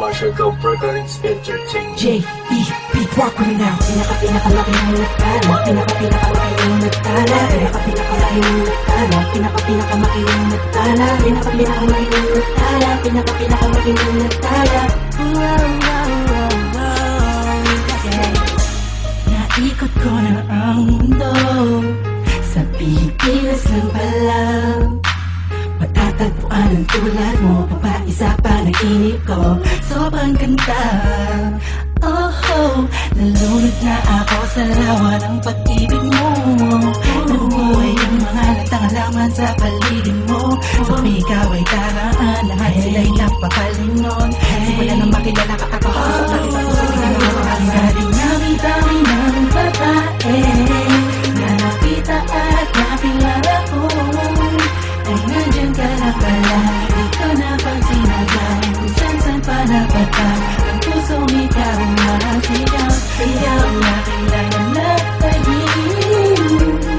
Marshall Go Recordings Entertainment. J.E.B. Rock me now. Pinakalaki ng nagtala. Pinakamaki ng nagtala. Pinakamaki ng nagtala. Pinakamaki ng nagtala. Pinakamaki ng nagtala. Pinakamaki ng nagtala. Naikot ko na ang mundo. Sa Pilipinas lang pala matatagpuan ang tulad mo. Papaisa pa ng inip ko. Sobrang ganda. Oh, nalunod na ako sa lawa ng pag-ibig mo. Nabuhay ang mga natangalaman sa paligid mo. Sa ikaw ay karaan, lahat sila'y napakalinon. Simula na makilala ka ako, bakit ako sa tingin mo? Ang dami-dami ng babae na nakita at nakilala ko, ay nandyan ka na pala. Di ko napansin agad kung saan pa napunta. Ang puso ikaw ang sigaw. Sigaw na kailangan na tayo.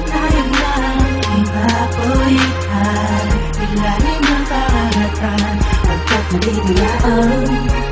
Tayo lang ipapulitan. Ilalim ng karagatan. Pagkat muli nila ang